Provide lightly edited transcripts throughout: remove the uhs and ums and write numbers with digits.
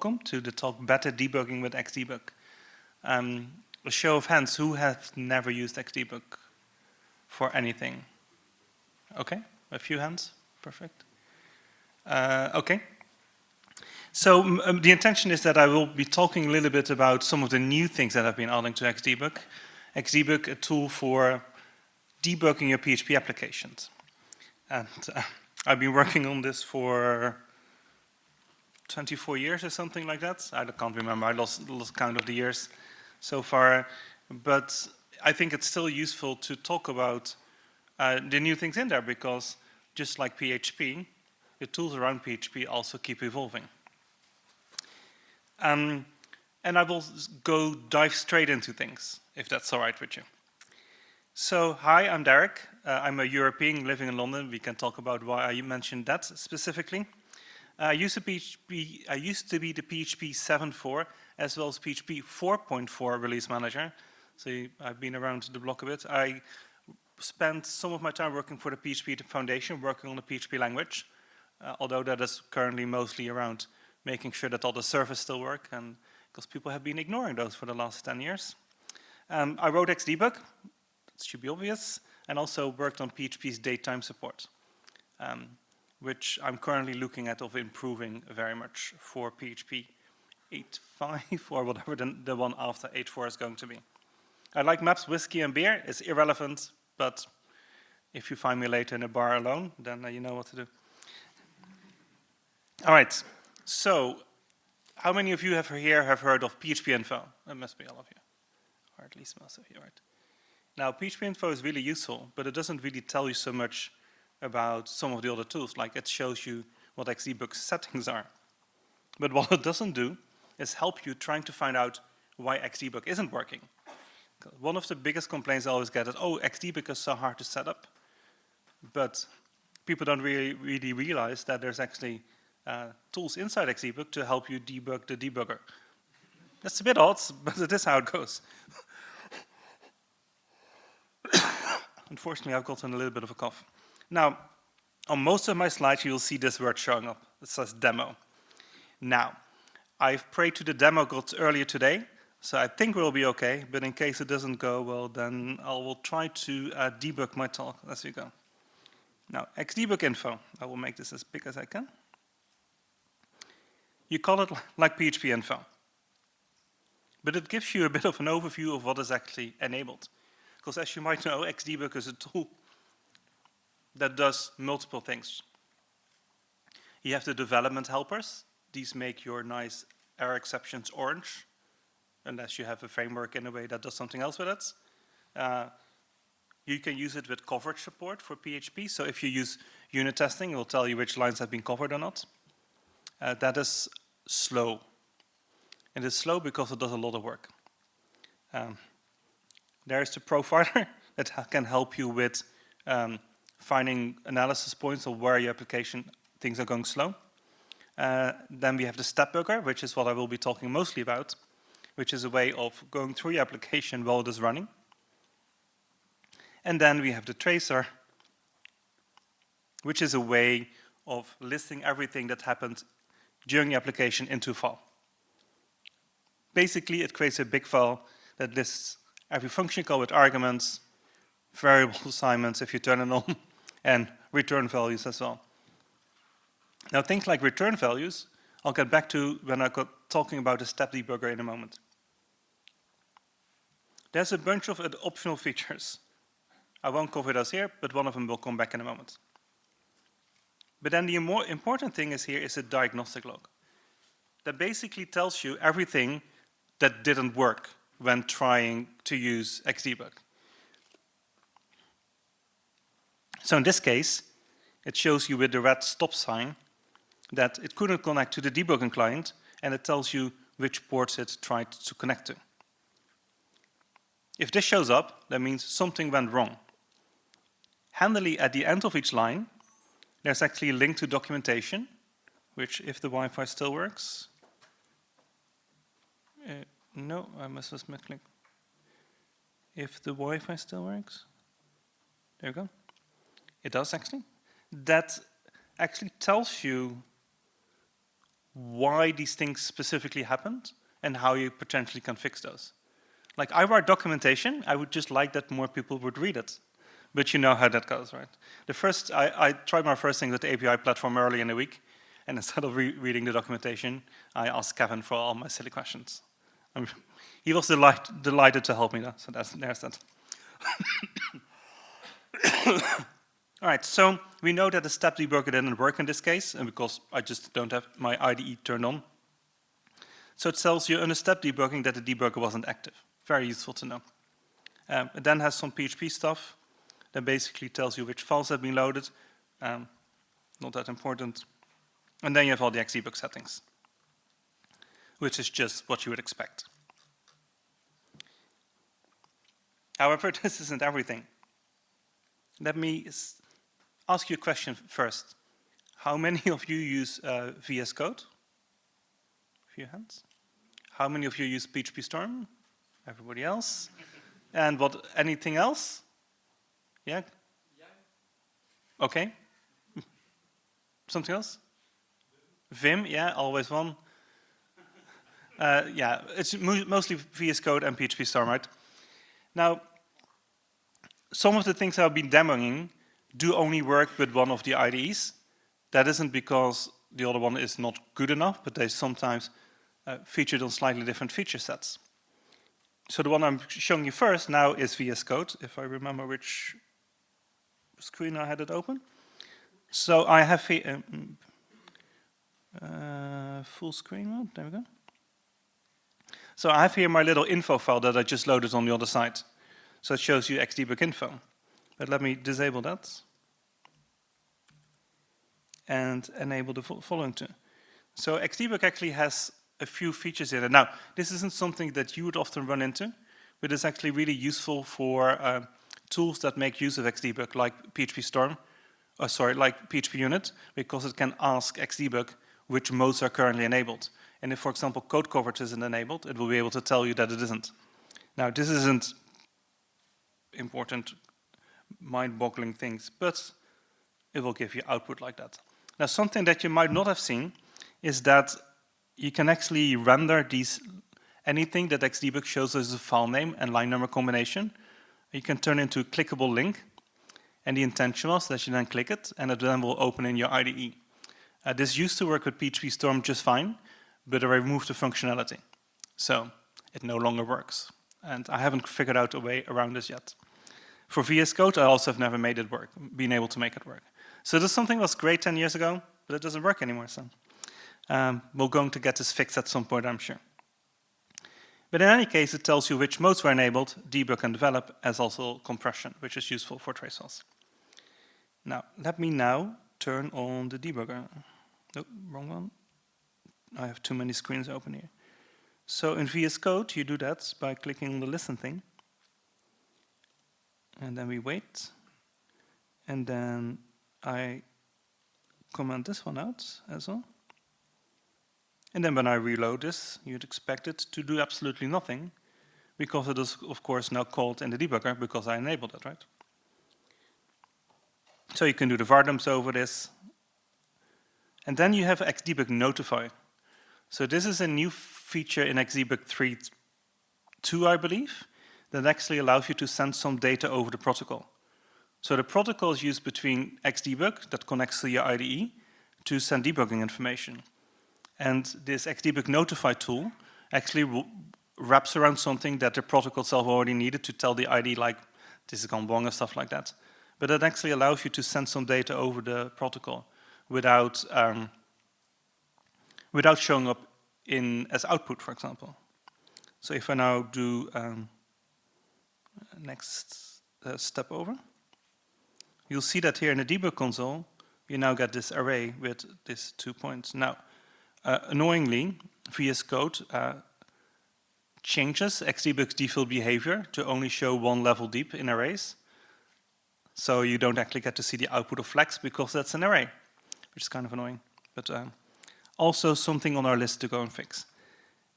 welcome to the talk Better Debugging with Xdebug. A show of hands, who have never used Xdebug for anything? Okay, a few hands, perfect. Okay. So the intention is that I will be talking a little bit about some of the new things that have been adding to Xdebug. Xdebug, a tool for debugging your PHP applications. And I've been working on this for 24 years or something like that. I can't remember, I lost count of the years so far. But I think it's still useful to talk about the new things in there, because just like PHP, the tools around PHP also keep evolving. And I will dive straight into things, if that's all right with you. So, hi, I'm Derick. I'm a European living in London. We can talk about why I mentioned that specifically. I used to be the PHP 7.4 as well as PHP 4.4 release manager. So I've been around the block a bit. I spent some of my time working for the PHP Foundation, working on the PHP language, although that is currently mostly around making sure that all the servers still work, and because people have been ignoring those for the last 10 years. I wrote Xdebug, it should be obvious, and also worked on PHP's datetime support, which I'm currently looking at of improving very much for PHP 8.5 or whatever the one after 8.4 is going to be. I like maps, whiskey, and beer. It's irrelevant, but if you find me later in a bar alone, then you know what to do. All right, so how many of you here have heard of PHP Info? It must be all of you, or at least most of you, right? Now, PHP Info is really useful, but it doesn't really tell you so much about some of the other tools, like it shows you what Xdebug's settings are. But what it doesn't do is help you trying to find out why Xdebug isn't working. One of the biggest complaints I always get is, oh, Xdebug is so hard to set up. But people don't really realize that there's actually tools inside Xdebug to help you debug the debugger. That's a bit odd, but it is how it goes. Unfortunately, I've gotten a little bit of a cough. Now, on most of my slides, you will see this word showing up. It says demo. Now, I've prayed to the demo gods earlier today, so I think we'll be okay, but in case it doesn't go well, then I will try to debug my talk as we go. Now, Xdebug info. I will make this as big as I can. You call it like PHP info, but it gives you a bit of an overview of what is actually enabled. Because as you might know, Xdebug is a tool that does multiple things. You have the development helpers. These make your nice error exceptions orange, unless you have a framework in a way that does something else with it. You can use it with coverage support for PHP. So if you use unit testing, it will tell you which lines have been covered or not. That is slow. It is slow because it does a lot of work. There's the profiler that can help you with finding analysis points of where your application things are going slow. Then we have the Xdebugger, which is what I will be talking mostly about, which is a way of going through your application while it is running. And then we have the tracer, which is a way of listing everything that happened during the application into a file. Basically, it creates a big file that lists every function call with arguments, variable assignments if you turn it on, and return values as well. Now, things like return values, I'll get back to when I got talking about the step debugger in a moment. There's a bunch of optional features. I won't cover those here, but one of them will come back in a moment. But then the more important thing is here is a diagnostic log that basically tells you everything that didn't work when trying to use Xdebug. So in this case, it shows you with the red stop sign that it couldn't connect to the debugging client, and it tells you which ports it tried to connect to. If this shows up, that means something went wrong. Handily, at the end of each line, there's actually a link to documentation, which, if the Wi-Fi still works, no, I must have clicked. If the Wi-Fi still works, there we go. It does actually. That actually tells you why these things specifically happened and how you potentially can fix those. Like, I write documentation, I would just like that more people would read it. But you know how that goes, right? I tried my first thing with the API platform early in the week, and instead of reading the documentation, I asked Kevin for all my silly questions. He was delighted to help me, though, so there's that. All right, so we know that the step debugger didn't work in this case, and because I just don't have my IDE turned on. So it tells you in the step debugging that the debugger wasn't active. Very useful to know. It then has some PHP stuff that basically tells you which files have been loaded. Not that important. And then you have all the Xdebug settings, which is just what you would expect. However, this isn't everything. Let me ask you a question first. How many of you use VS Code? A few hands. How many of you use PHP Storm? Everybody else? And anything else? Yeah? Okay. Something else? Vim, yeah, always one. Yeah, it's mostly VS Code and PHP Storm, right? Now, some of the things I've been demoing do only work with one of the IDEs. That isn't because the other one is not good enough, but they sometimes featured on slightly different feature sets. So the one I'm showing you first now is VS Code, if I remember which screen I had it open. So I have here full screen mode, there we go. So I have here my little info file that I just loaded on the other side. So it shows you Xdebug info. But let me disable that and enable the following two. So Xdebug actually has a few features in it. Now, this isn't something that you would often run into, but it's actually really useful for tools that make use of Xdebug, like PHP Storm, like PHP Unit, because it can ask Xdebug which modes are currently enabled. And if, for example, code coverage isn't enabled, it will be able to tell you that it isn't. Now, this isn't important, mind-boggling things, but it will give you output like that. Now, something that you might not have seen is that you can actually render anything that Xdebug shows as a file name and line number combination. You can turn into a clickable link, and the intention was that you then click it, and it then will open in your IDE. This used to work with PHP Storm just fine, but I removed the functionality. So it no longer works. And I haven't figured out a way around this yet. For VS Code, I also have never made it work, been able to make it work. So this something was great 10 years ago, but it doesn't work anymore. So we're going to get this fixed at some point, I'm sure. But in any case, it tells you which modes were enabled, debug and develop, as also compression, which is useful for trace files. Now, let me now turn on the debugger. Nope, wrong one. I have too many screens open here. So in VS Code, you do that by clicking on the listen thing. And then we wait. And then I comment this one out as well. And then when I reload this, you'd expect it to do absolutely nothing, because it is, of course, now called in the debugger because I enabled it, right? So you can do the var dumps over this. And then you have Xdebug notify. So this is a new feature in Xdebug 3.2, I believe, that actually allows you to send some data over the protocol. So the protocol is used between Xdebug, that connects to your IDE, to send debugging information. And this Xdebug notify tool actually wraps around something that the protocol itself already needed to tell the IDE, like, this is gone wrong and stuff like that. But it actually allows you to send some data over the protocol without showing up as output, for example. So if I now do next step over, you'll see that here in the debug console, you now get this array with these 2 points. Now, annoyingly, VS Code changes Xdebug's default behavior to only show one level deep in arrays. So you don't actually get to see the output of flex because that's an array, which is kind of annoying. But also something on our list to go and fix.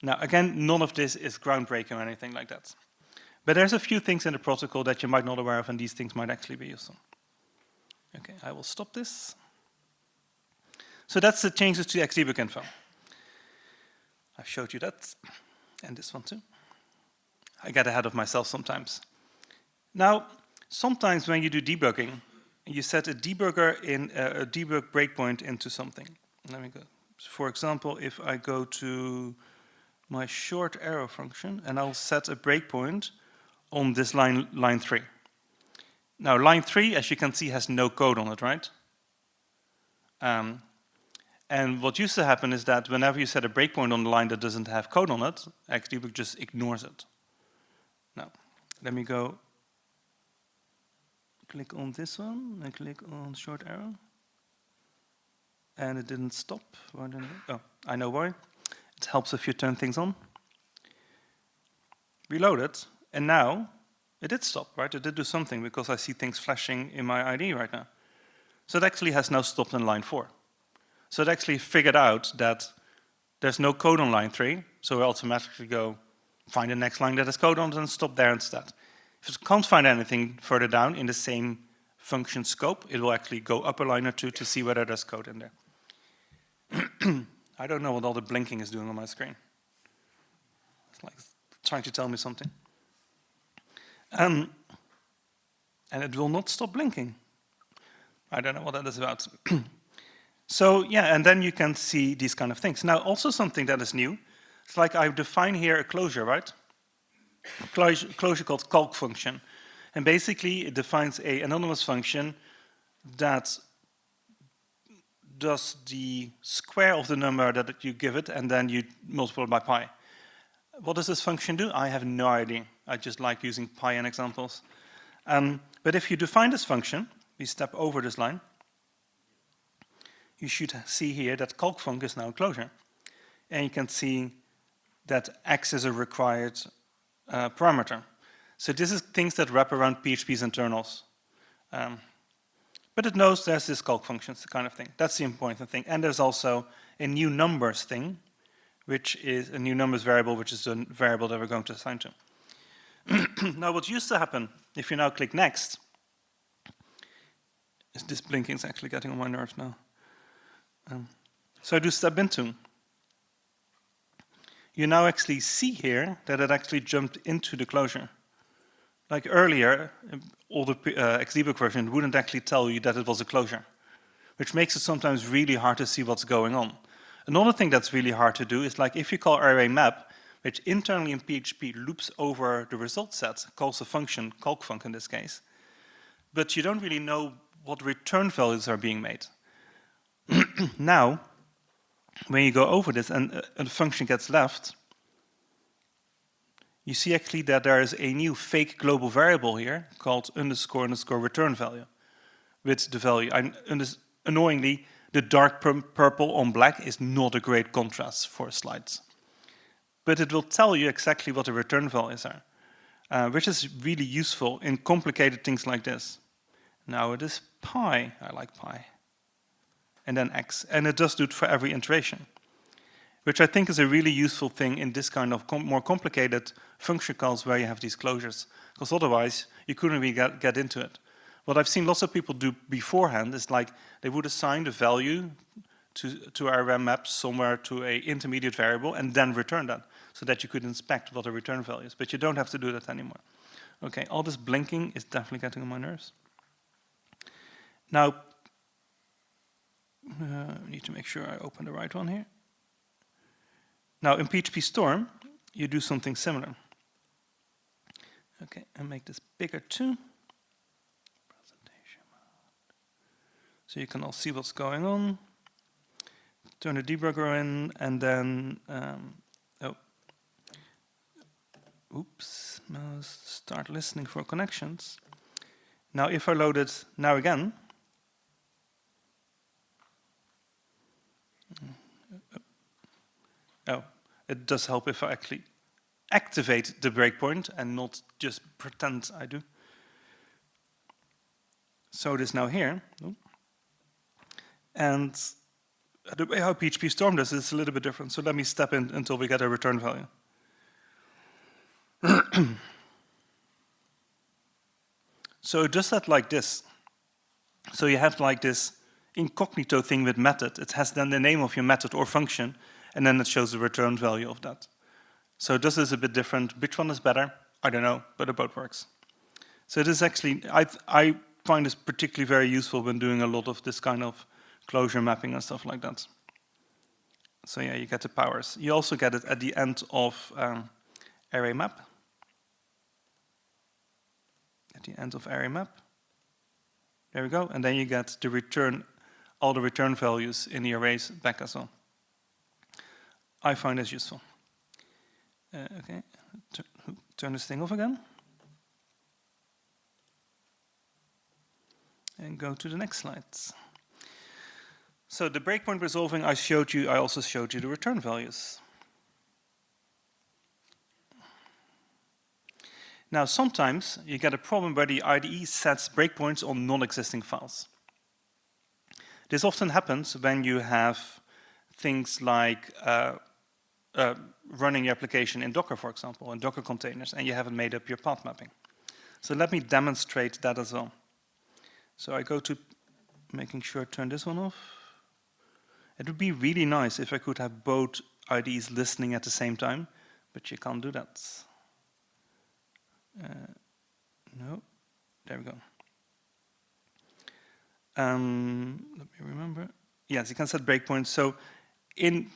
Now, again, none of this is groundbreaking or anything like that. But there's a few things in the protocol that you might not be aware of, and these things might actually be useful. Okay, I will stop this. So that's the changes to Xdebug info. I've showed you that, and this one too. I get ahead of myself sometimes. Now, sometimes when you do debugging, you set a debugger in a debug breakpoint into something. Let me go. For example, if I go to my short arrow function, and I'll set a breakpoint on this line 3. Now, line 3, as you can see, has no code on it, right? And what used to happen is that whenever you set a breakpoint on the line that doesn't have code on it, Xdebug just ignores it. Now, let me go click on this one and click on short arrow. And it didn't stop. Why didn't it? Oh, I know why. It helps if you turn things on. Reload it, and now it did stop, right? It did do something because I see things flashing in my IDE right now. So it actually has now stopped in line 4. So it actually figured out that there's no code on line 3, so we automatically go find the next line that has code on it and stop there instead. If it can't find anything further down in the same function scope, it will actually go up a line or two to see whether there's code in there. I don't know what all the blinking is doing on my screen. It's like trying to tell me something. And it will not stop blinking. I don't know what that is about. So yeah, and then you can see these kind of things. Now, also something that is new. It's like I define here a closure, right? Closure called calc function. And basically, it defines an anonymous function that does the square of the number that you give it, and then you multiply it by pi. What does this function do? I have no idea. I just like using pi in examples. But if you define this function, we step over this line, you should see here that calc_func is now a closure. And you can see that x is a required parameter. So this is things that wrap around PHP's internals. But it knows there's this calc functions kind of thing. That's the important thing. And there's also a new numbers thing, which is a new numbers variable, which is the variable that we're going to assign to. Now, what used to happen, if you now click next, is this blinking is actually getting on my nerves now. So I do step into. You now actually see here that it actually jumped into the closure. Like earlier, all the Xdebug version wouldn't actually tell you that it was a closure, which makes it sometimes really hard to see what's going on. Another thing that's really hard to do is like if you call array map, which internally in PHP loops over the result set, calls a function, calc_func in this case, but you don't really know what return values are being made. Now, when you go over this and a function gets left, you see actually that there is a new fake global variable here called __return value with the value. Annoyingly, the dark purple on black is not a great contrast for slides. But it will tell you exactly what the return values are, which is really useful in complicated things like this. Now it is pi, I like pi, and then x, and it does do it for every iteration, which I think is a really useful thing in this kind of more complicated function calls where you have these closures, because otherwise you couldn't really get into it. What I've seen lots of people do beforehand is like they would assign the value to our map somewhere to an intermediate variable and then return that so that you could inspect what the return value is, but you don't have to do that anymore. Okay, all this blinking is definitely getting on my nerves. Now, I need to make sure I open the right one here. Now, in PHP Storm, you do something similar. Okay, and make this bigger too. Presentation mode. So you can all see what's going on. Turn the debugger in, and then, start listening for connections. Now, if I load it now again, it does help if I actually activate the breakpoint and not just pretend I do. So it is now here. And the way how PHP Storm does is a little bit different. So let me step in until we get a return value. So it does that like this. So you have like this incognito thing with method. It has then the name of your method or function, and then it shows the return value of that. So this is a bit different. Which one is better? I don't know, but it both works. So it is actually, I find this particularly very useful when doing a lot of this kind of closure mapping and stuff like that. So yeah, you get the powers. You also get it at the end of array map. At the end of array map. There we go. And then you get the return, all the return values in the arrays back as well. I find this useful. Okay, turn this thing off again. And go to the next slides. So the breakpoint resolving I showed you, I also showed you the return values. Now sometimes you get a problem where the IDE sets breakpoints on non-existing files. This often happens when you have things like running your application in Docker, for example, in Docker containers, and you haven't made up your path mapping. So let me demonstrate that as well. So I go to making sure I turn this one off. It would be really nice if I could have both IDEs listening at the same time, but you can't do that. No, there we go. Let me remember. Yes, you can set breakpoints. So in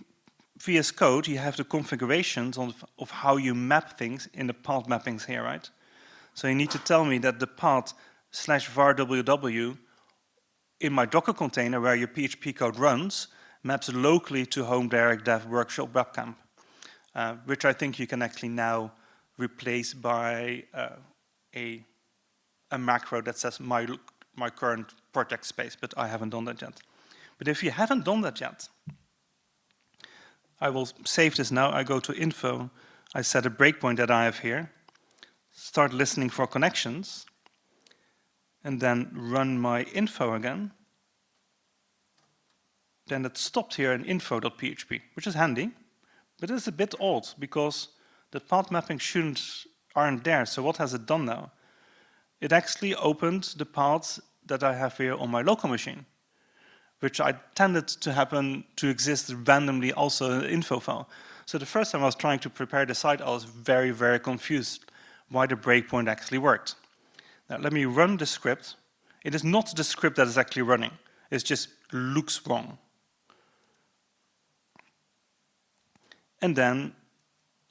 VS Code, you have the configurations of how you map things in the path mappings here, right? So you need to tell me that the path /var ww in my Docker container where your PHP code runs maps locally to home Derick dev workshop webcam, which I think you can actually now replace by a macro that says my current project space, but I haven't done that yet. But if you haven't done that yet, I will save this now. I go to info, I set a breakpoint that I have here, start listening for connections, and then run my info again. Then it stopped here in info.php, which is handy, but it's a bit odd because the path mapping aren't there. So what has it done now? It actually opened the paths that I have here on my local machine, which I tended to happen to exist randomly also in the info file. So the first time I was trying to prepare the site, I was very, very confused why the breakpoint actually worked. Now let me run the script. It is not the script that is actually running. It just looks wrong. And then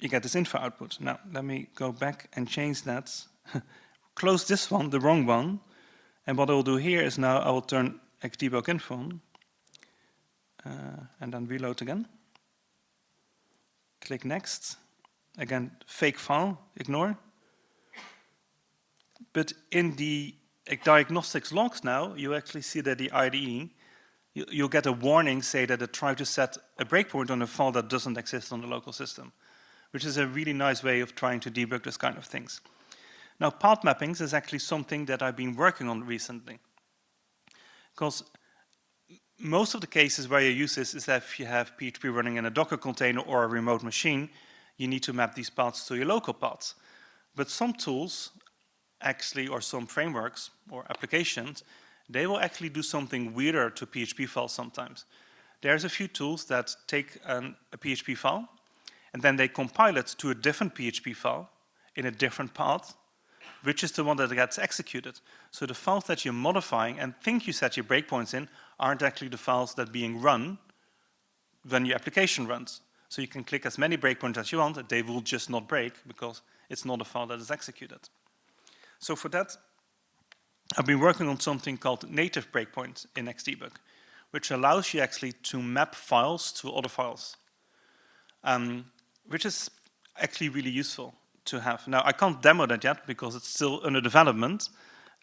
you get this info output. Now let me go back and change that. Close this one, the wrong one. And what I will do here is now I will turn Xdebug info on. And then reload again. Click next. Again, fake file, ignore. But in the diagnostics logs now, you actually see that the IDE, you'll get a warning say that it tried to set a breakpoint on a file that doesn't exist on the local system, which is a really nice way of trying to debug this kind of things. Now, path mappings is actually something that I've been working on recently. Because most of the cases where you use this is that if you have PHP running in a Docker container or a remote machine, you need to map these paths to your local paths. But some tools actually, or some frameworks or applications, they will actually do something weirder to PHP files sometimes. There's a few tools that take a PHP file and then they compile it to a different PHP file in a different path, which is the one that gets executed. So the files that you're modifying and think you set your breakpoints in aren't actually the files that are being run when your application runs. So you can click as many breakpoints as you want, they will just not break because it's not a file that is executed. So for that, I've been working on something called native breakpoints in Xdebug, which allows you actually to map files to other files, which is actually really useful to have. Now, I can't demo that yet because it's still under development,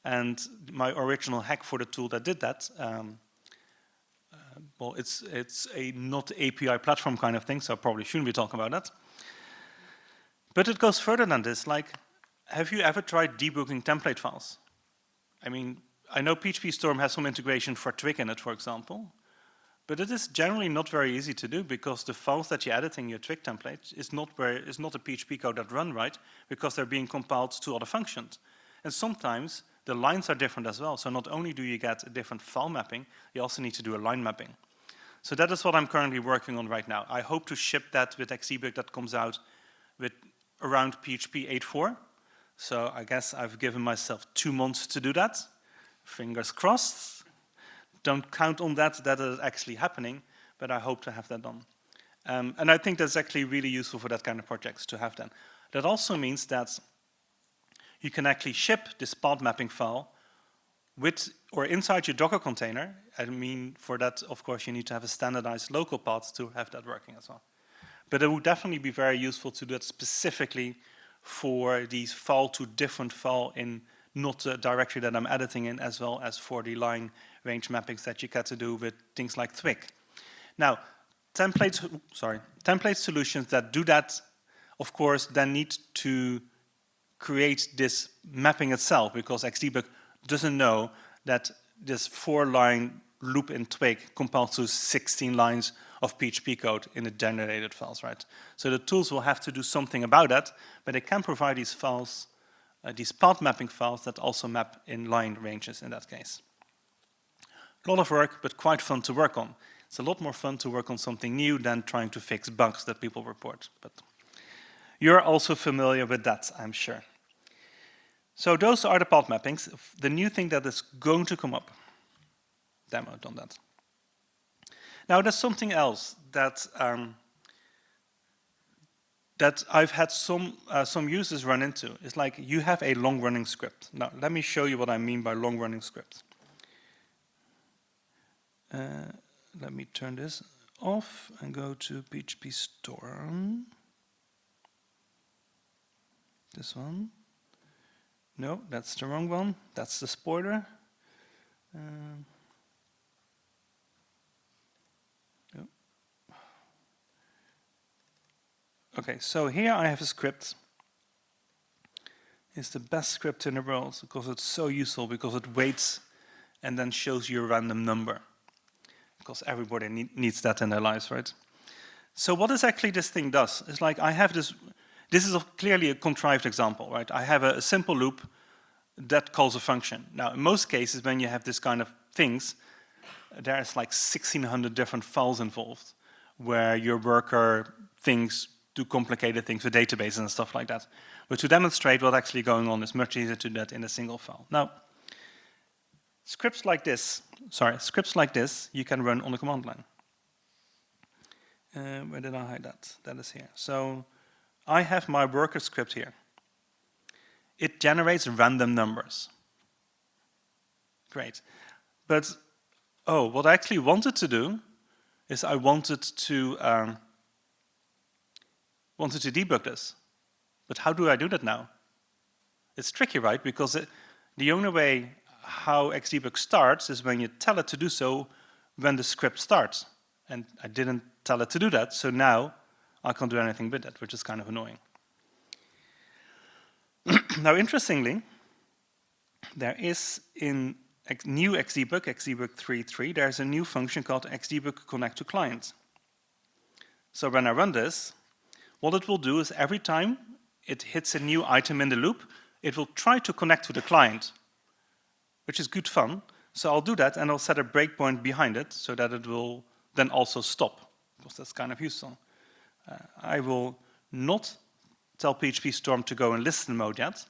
and my original hack for the tool that did that, well, it's a not API platform kind of thing, so I probably shouldn't be talking about that. But it goes further than this. Like, have you ever tried debugging template files? I mean, I know PHP Storm has some integration for Twig in it, for example, but it is generally not very easy to do because the files that you edit in your Twig template is not a PHP code that run right because they're being compiled to other functions. And sometimes the lines are different as well. So not only do you get a different file mapping, you also need to do a line mapping. So that is what I'm currently working on right now. I hope to ship that with Xdebug that comes out with around PHP 8.4. So I guess I've given myself 2 months to do that. Fingers crossed. Don't count on that is actually happening, but I hope to have that done. And I think that's actually really useful for that kind of projects to have that. That also means that you can actually ship this path mapping file with or inside your Docker container. I mean, for that, of course, you need to have a standardized local path to have that working as well. But it would definitely be very useful to do that specifically for these file to different file in not the directory that I'm editing in, as well as for the line range mappings that you get to do with things like Twig. Now, template solutions that do that, of course, then need to create this mapping itself, because Xdebug doesn't know that this 4-line loop in Twig compiles to 16 lines of PHP code in the generated files, right? So the tools will have to do something about that, but they can provide these files, these path mapping files that also map in line ranges in that case. A lot of work, but quite fun to work on. It's a lot more fun to work on something new than trying to fix bugs that people report. But you're also familiar with that, I'm sure. So those are the path mappings. The new thing that is going to come up. Demoed on that. Now there's something else that that I've had some users run into. It's like you have a long-running script. Now let me show you what I mean by long-running script. Let me turn this off and go to PHP Storm. This one. No, that's the wrong one. That's the spoiler. Okay, so here I have a script. It's the best script in the world because it's so useful, because it waits and then shows you a random number. Because everybody needs that in their lives, right? So what is actually this thing does? It's like I have this is clearly a contrived example, right? I have a simple loop that calls a function. Now, in most cases, when you have this kind of things, there's like 1,600 different files involved where your worker thinks do complicated things with databases and stuff like that. But to demonstrate what's actually going on is much easier to do that in a single file. Now, scripts like this, you can run on the command line. Where did I hide that? That is here. So I have my worker script here. It generates random numbers. Great. But, what I actually wanted to do is I wanted to debug this. But how do I do that now? It's tricky, right? Because the only way how Xdebug starts is when you tell it to do so when the script starts. And I didn't tell it to do that, so now I can't do anything with it, which is kind of annoying. Now, interestingly, there is in new Xdebug, Xdebug 3.3, there's a new function called Xdebug connect to client. So when I run this, what it will do is every time it hits a new item in the loop, it will try to connect to the client, which is good fun. So I'll do that, and I'll set a breakpoint behind it so that it will then also stop, because that's kind of useful. I will not tell PHP Storm to go in listen mode yet,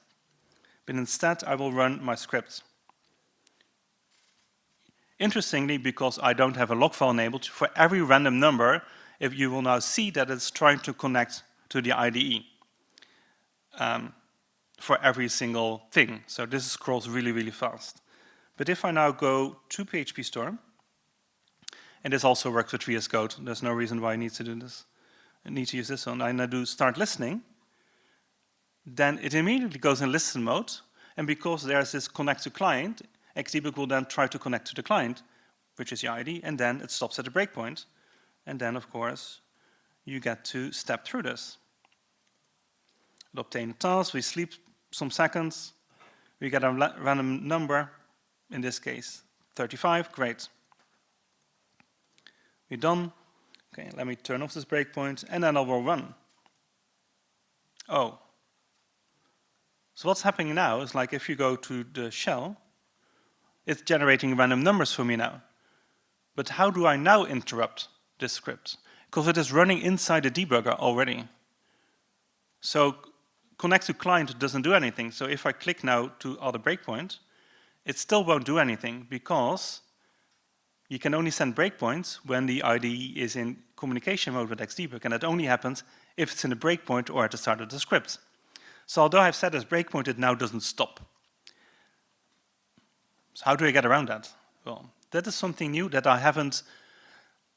but instead I will run my script. Interestingly, because I don't have a log file enabled, for every random number, if you will now see that it's trying to connect to the IDE for every single thing. So this scrolls really, really fast. But if I now go to PHP Storm, and this also works with VS Code, there's no reason why I need to do this. I need to use this one. I now do start listening, then it immediately goes in listen mode, and because there's this connect to client, Xdebug will then try to connect to the client, which is the ID, and then it stops at a breakpoint. And then, of course, you get to step through this. We obtain a task, we sleep some seconds, we get a random number, in this case, 35, great. We're done. Okay, let me turn off this breakpoint, and then I will run. Oh. So what's happening now is like if you go to the shell, it's generating random numbers for me now. But how do I now interrupt this script? Because it is running inside the debugger already. So connect to client doesn't do anything. So if I click now to add a breakpoint, it still won't do anything because you can only send breakpoints when the IDE is in communication mode with Xdebug, and that only happens if it's in a breakpoint or at the start of the script. So although I've set as breakpoint, it now doesn't stop. So how do I get around that? Well, that is something new that I haven't.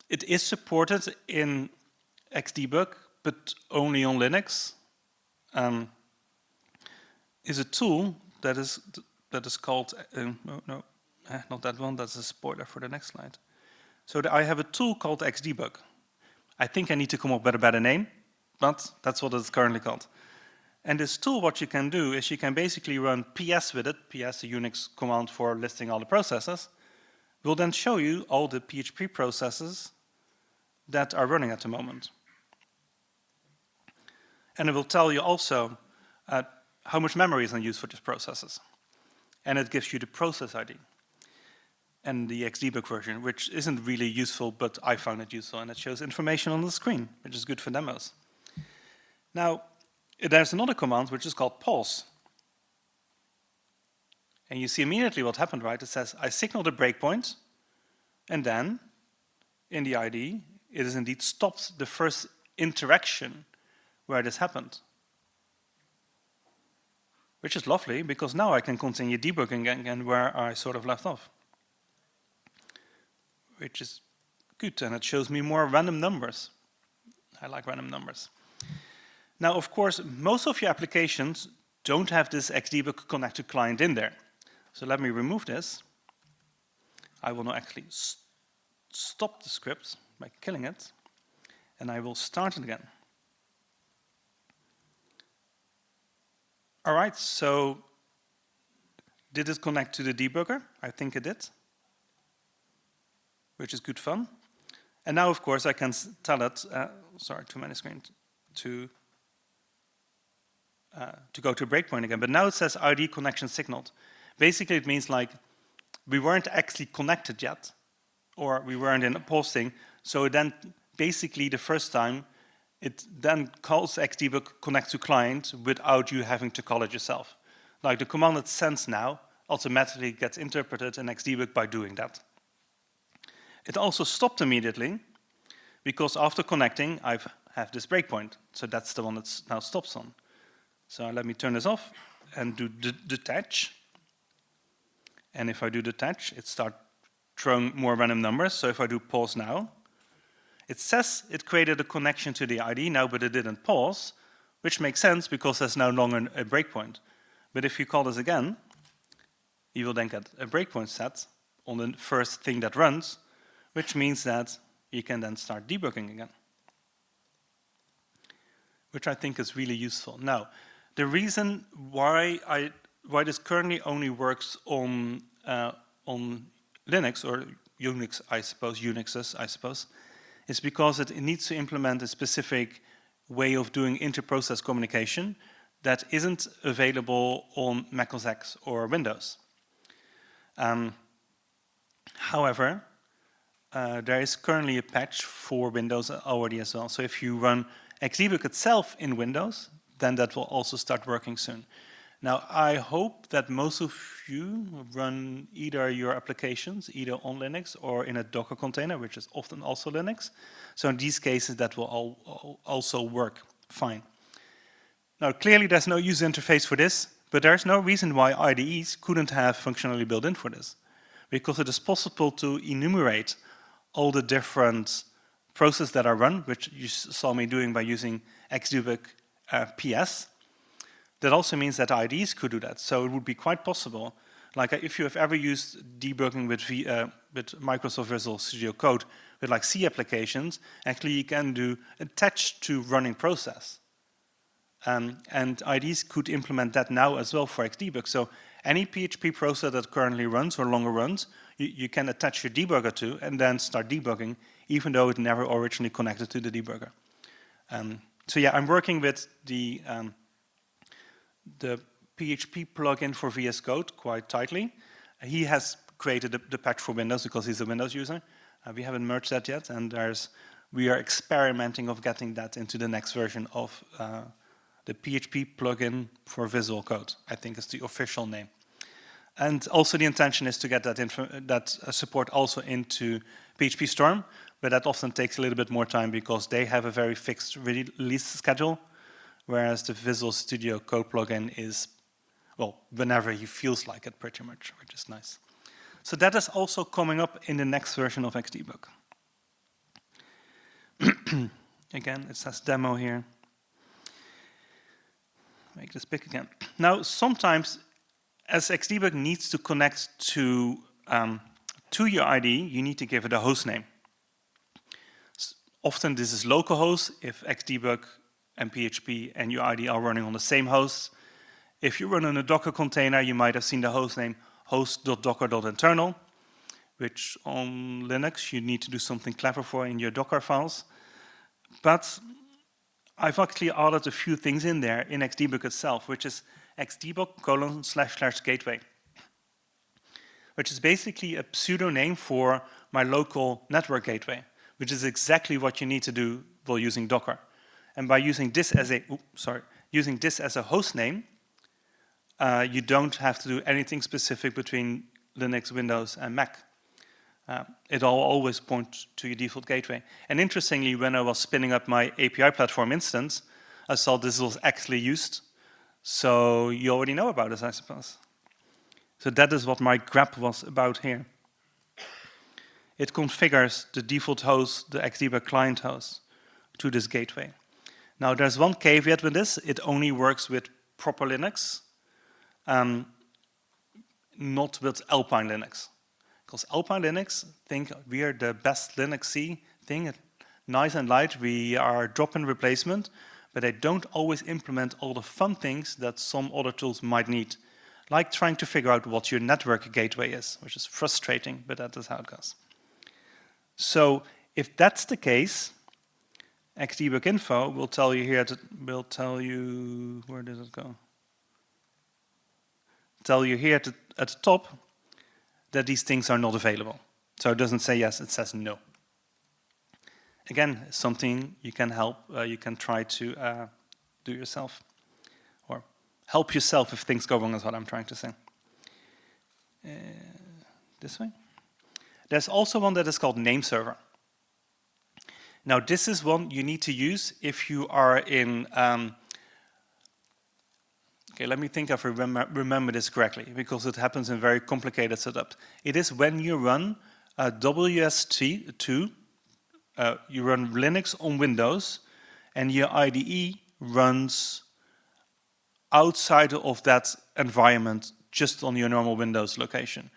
It is supported in Xdebug, but only on Linux. Is a tool that is called not that one. That's a spoiler for the next slide. So I have a tool called Xdebug. I think I need to come up with a better name, but that's what it's currently called. And this tool, what you can do is you can basically run ps with it. ps, a Unix command for listing all the processes, will then show you all the PHP processes that are running at the moment. And it will tell you also how much memory is in use for these processes. And it gives you the process ID and the Xdebug version, which isn't really useful, but I found it useful, and it shows information on the screen, which is good for demos. Now, there's another command which is called pause. And you see immediately what happened, right? It says, I signaled a breakpoint, and then, in the IDE, it is indeed stopped the first interaction where this happened. Which is lovely, because now I can continue debugging again where I sort of left off. Which is good, and it shows me more random numbers. I like random numbers. Now, of course, most of your applications don't have this Xdebug connected client in there. So let me remove this. I will now actually stop the script by killing it, and I will start it again. All right, so did it connect to the debugger? I think it did, which is good fun. And now, of course, I can tell it, sorry, too many screens, to go to breakpoint again. But now it says ID connection signaled. Basically, it means like we weren't actually connected yet, or we weren't in a posting. So then, basically, the first time, it then calls Xdebug connect to client without you having to call it yourself. Like the command it sends now automatically gets interpreted in Xdebug by doing that. It also stopped immediately because after connecting, I have this breakpoint. So that's the one that now stops on. So let me turn this off and do detach. And if I do detach, it starts throwing more random numbers. So if I do pause now, it says it created a connection to the ID now, but it didn't pause, which makes sense because there's no longer a breakpoint. But if you call this again, you will then get a breakpoint set on the first thing that runs, which means that you can then start debugging again, which I think is really useful. Now, the reason why this currently only works on Linux or Unix, I suppose, is because it needs to implement a specific way of doing inter-process communication that isn't available on Mac OS X or Windows. However, there is currently a patch for Windows already as well. So if you run Xdebug itself in Windows, then that will also start working soon. Now, I hope that most of you run either your applications either on Linux or in a Docker container, which is often also Linux. So in these cases, that will also work fine. Now, clearly, there's no user interface for this, but there's no reason why IDEs couldn't have functionality built in for this, because it is possible to enumerate all the different processes that are run, which you saw me doing by using Xdebug PS. That also means that IDEs could do that. So it would be quite possible, like if you have ever used debugging with Microsoft Visual Studio Code with like C applications, actually you can do attach to running process. And IDEs could implement that now as well for Xdebug. So any PHP process that currently runs or longer runs, you can attach your debugger to and then start debugging, even though it never originally connected to the debugger. So yeah, I'm working with the PHP plugin for VS Code quite tightly. He has created the patch for Windows because he's a Windows user. We haven't merged that yet, and we are experimenting of getting that into the next version of the PHP plugin for Visual Code. I think is the official name. And also the intention is to get that support also into PHP Storm, but that often takes a little bit more time because they have a very fixed release schedule, whereas the Visual Studio Code plugin is, well, whenever he feels like it pretty much, which is nice. So that is also coming up in the next version of Xdebug. Again, it says demo here. Make this big again. Now, sometimes, as Xdebug needs to connect to your IDE, you need to give it a host name. Often this is localhost if Xdebug and PHP and your IDE are running on the same host. If you run in a Docker container, you might have seen the host name host.docker.internal, which on Linux you need to do something clever for in your Docker files. But I've actually added a few things in there in Xdebug itself, which is xdebug://gateway, which is basically a pseudo name for my local network gateway, which is exactly what you need to do while using Docker. And by using this as a host name, you don't have to do anything specific between Linux, Windows, and Mac. It'll always point to your default gateway. And interestingly, when I was spinning up my API platform instance, I saw this was actually used. So you already know about this, I suppose. So that is what my grep was about here. It configures the default host, the Xdebug client host, to this gateway. Now, there's one caveat with this. It only works with proper Linux, not with Alpine Linux. Because Alpine Linux think we are the best Linux-y thing, nice and light. We are drop-in replacement, but they don't always implement all the fun things that some other tools might need, like trying to figure out what your network gateway is, which is frustrating, but that is how it goes. So if that's the case, Xdebug info will tell you here, where did it go? Tell you here at the top that these things are not available. So it doesn't say yes, it says no. Again, something you can you can try to do yourself, or help yourself if things go wrong is what I'm trying to say. This way. There's also one that is called name server. Now this is one you need to use if you are in, okay, let me think if I remember this correctly, because it happens in very complicated setup. It is when you run WST2, you run Linux on Windows, and your IDE runs outside of that environment, just on your normal Windows location.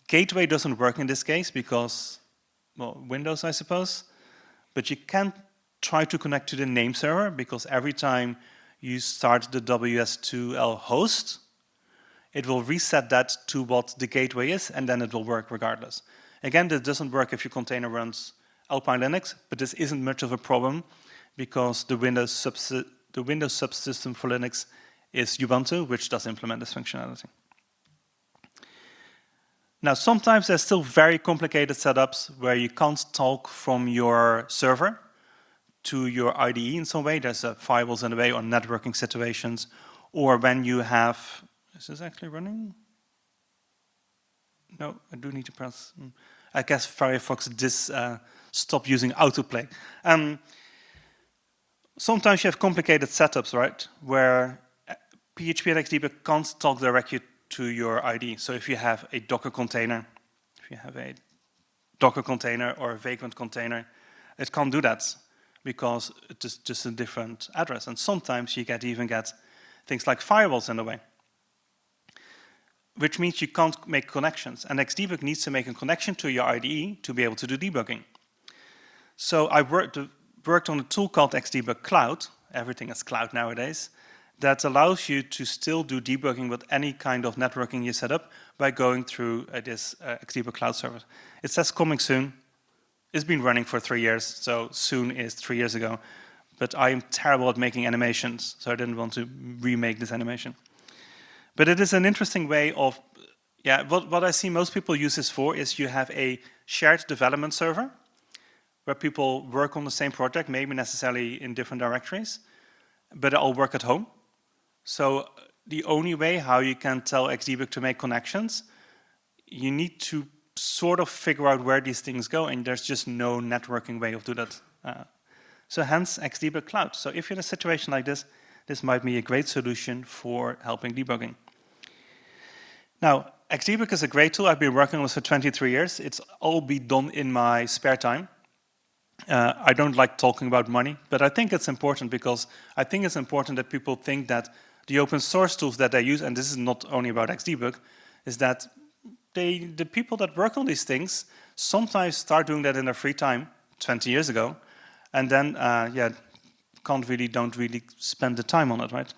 Gateway doesn't work in this case because, well, Windows, I suppose, but you can try to connect to the name server, because every time you start the WS2L host, it will reset that to what the gateway is, and then it will work regardless. Again, this doesn't work if your container runs Alpine Linux, but this isn't much of a problem because the Windows subsystem for Linux is Ubuntu, which does implement this functionality. Now, sometimes there's still very complicated setups where you can't talk from your server to your IDE in some way. There's firewalls in the way, or networking situations, or when you have, is this actually running? No, I do need to press, I guess Firefox stop using autoplay. Sometimes you have complicated setups, right, where PHP and Xdebug can't talk directly to your IDE. So if you have a Docker container, or a Vagrant container, it can't do that because it is just a different address. And sometimes you even get things like firewalls in the way, which means you can't make connections. And Xdebug needs to make a connection to your IDE to be able to do debugging. So I worked on a tool called Xdebug Cloud. Everything is cloud nowadays. That allows you to still do debugging with any kind of networking you set up by going through this Xdebug Cloud server. It says coming soon. It's been running for 3 years, so soon is 3 years ago. But I am terrible at making animations, so I didn't want to remake this animation. But it is an interesting way of, what I see most people use this for is you have a shared development server where people work on the same project, maybe necessarily in different directories, but they all work at home. So the only way how you can tell Xdebug to make connections, you need to sort of figure out where these things go, and there's just no networking way of doing that. So hence Xdebug Cloud. So if you're in a situation like this, this might be a great solution for helping debugging. Now, Xdebug is a great tool. I've been working on this for 23 years. It's all been done in my spare time. I don't like talking about money, but I think it's important because I think it's important that people think that the open source tools that they use, and this is not only about Xdebug, is that the people that work on these things sometimes start doing that in their free time 20 years ago, and then don't really spend the time on it, right?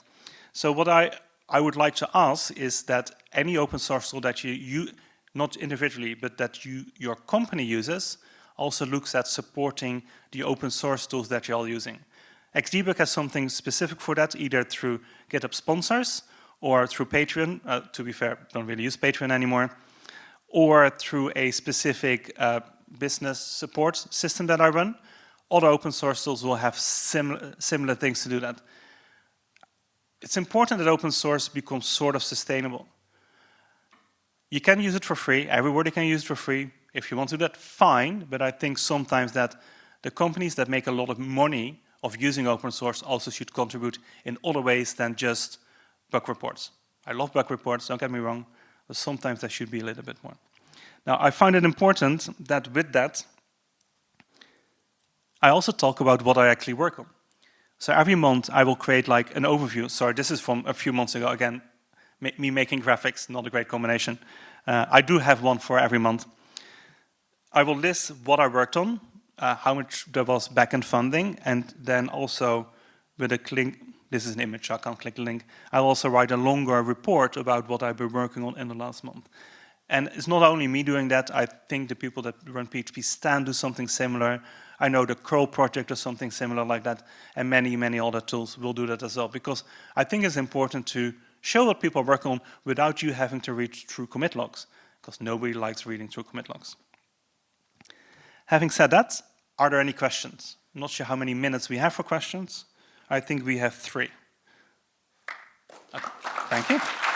So what I would like to ask is that any open source tool that you not individually, but that your company uses, also looks at supporting the open source tools that you're all using. Xdebug has something specific for that, either through GitHub sponsors or through Patreon. To be fair, don't really use Patreon anymore. Or through a specific business support system that I run. Other open source tools will have similar things to do that. It's important that open source becomes sort of sustainable. You can use it for free. Everybody can use it for free. If you want to do that, fine. But I think sometimes that the companies that make a lot of money of using open source also should contribute in other ways than just bug reports. I love bug reports, don't get me wrong, but sometimes there should be a little bit more. Now, I find it important that with that, I also talk about what I actually work on. So every month I will create like an overview. Sorry, this is from a few months ago. Again, me making graphics, not a great combination. I do have one for every month. I will list what I worked on, how much there was backend funding, and then also with a link, this is an image, so I can't click the link. I'll also write a longer report about what I've been working on in the last month. And it's not only me doing that, I think the people that run PHP Stan do something similar. I know the curl project does something similar like that, and many, many other tools will do that as well, because I think it's important to show what people work on without you having to read through commit logs, because nobody likes reading through commit logs. Having said that, are there any questions? I'm not sure how many minutes we have for questions. I think we have 3. Okay. Thank you.